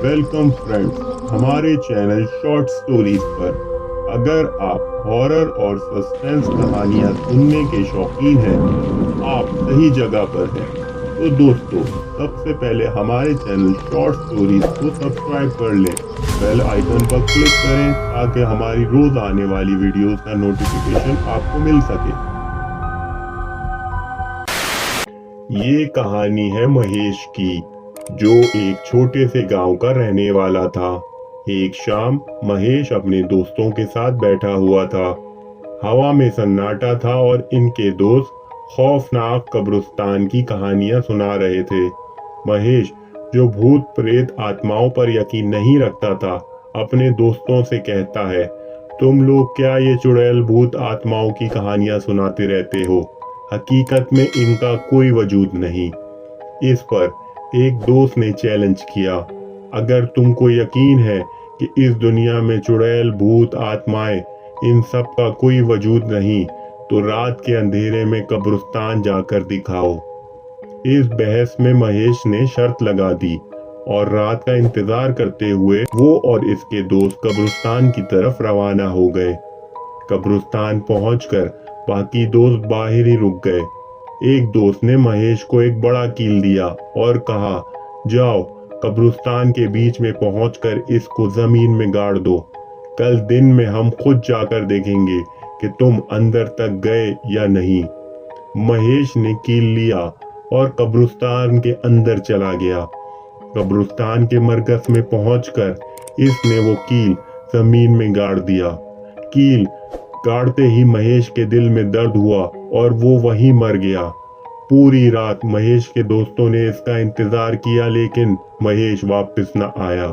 Welcome friends हमारे channel short stories पर। अगर आप हॉरर और सस्पेंस कहानियां सुनने के शौकीन हैं तो आप सही जगह पर हैं। तो दोस्तों, सबसे पहले हमारे चैनल शॉर्ट स्टोरीज को सब्सक्राइब कर लें, बेल आइकन पर क्लिक करें ताकि हमारी रोज आने वाली वीडियोस का नोटिफिकेशन आपको मिल सके। ये कहानी है महेश की, जो एक छोटे से गांव का रहने वाला था। एक शाम महेश अपने दोस्तों के साथ बैठा हुआ था। हवा में सन्नाटा था और इनके दोस्त खौफनाक कब्रिस्तान की कहानियां सुना रहे थे। महेश, जो भूत प्रेत आत्माओं पर यकीन नहीं रखता था, अपने दोस्तों से कहता है, तुम लोग क्या ये चुड़ैल भूत आत्माओं की कहानियां सुनाते रहते हो? हकीकत में इनका कोई वजूद नहीं। इस पर एक दोस्त ने चैलेंज किया, अगर तुमको यकीन है कि इस दुनिया में चुड़ैल भूत आत्माएं इन सब का कोई वजूद नहीं, तो रात के अंधेरे में कब्रिस्तान जाकर दिखाओ। इस बहस में महेश ने शर्त लगा दी और रात का इंतजार करते हुए वो और इसके दोस्त कब्रिस्तान की तरफ रवाना हो गए। कब्रिस्तान पहुंचकर बाकी दोस्त बाहर ही रुक गए। एक दोस्त ने महेश को एक बड़ा कील दिया और कहा, जाओ कब्रिस्तान के बीच में पहुंचकर इसको जमीन में गाड़ दो। कल दिन में हम खुद जाकर देखेंगे कि तुम अंदर तक गए या नहीं। महेश ने कील लिया और कब्रिस्तान के अंदर चला गया। कब्रिस्तान के मरकज में पहुंचकर इसने वो कील जमीन में गाड़ दिया। कील गाड़ते ही महेश के दिल में दर्द हुआ और वो वहीं मर गया। पूरी रात महेश के दोस्तों ने इसका इंतजार किया, लेकिन महेश वापस न आया।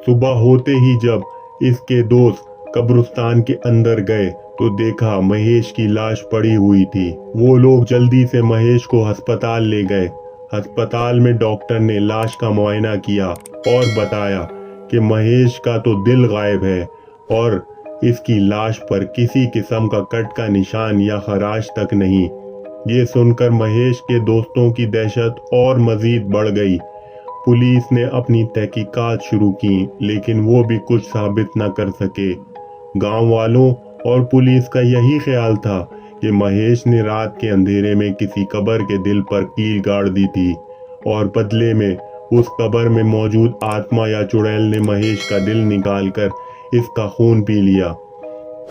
सुबह होते ही जब इसके दोस्त कब्रिस्तान के अंदर गए तो देखा महेश की लाश पड़ी हुई थी। वो लोग जल्दी से महेश को अस्पताल ले गए। अस्पताल में डॉक्टर ने लाश का मुआयना किया और बताया कि महेश का तो दिल गायब है और इसकी लाश पर किसी किस्म का कट का निशान या खराश तक नहीं। ये सुनकर महेश के दोस्तों की दहशत और मजीद बढ़ गई। पुलिस ने अपनी तहकीकात शुरू की, लेकिन वो भी कुछ साबित न कर सके। गांव वालों और पुलिस का यही ख्याल था कि महेश ने रात के अंधेरे में किसी कब्र के दिल पर कील गाड़ दी थी और बदले में उस कब्र में मौजूद आत्मा या चुड़ैल ने महेश का दिल निकालकर इसका खून पी लिया।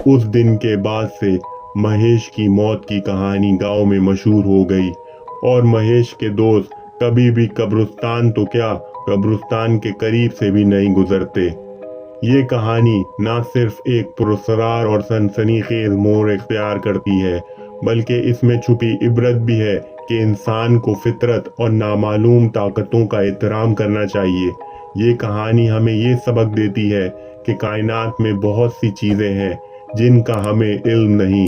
उस दिन के बाद से महेश की मौत की कहानी गांव में मशहूर हो गई और महेश के दोस्त कभी भी कब्रिस्तान तो क्या, कब्रिस्तान के करीब से भी नहीं गुजरते। ये कहानी न सिर्फ एक पुरस्कार और सनसनीखेज मोड़ इख्तियार करती है, बल्कि इसमें छुपी इबरत भी है कि इंसान को फितरत और नामालूम ताकतों का एहतराम करना चाहिए। ये कहानी हमें ये सबक देती है कि कायनात में बहुत सी चीज़ें हैं जिनका हमें इल्म नहीं,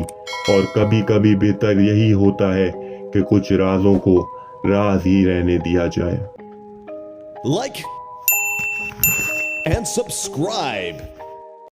और कभी कभी बेहतर यही होता है कि कुछ राजों को राज ही रहने दिया जाए। Like and subscribe.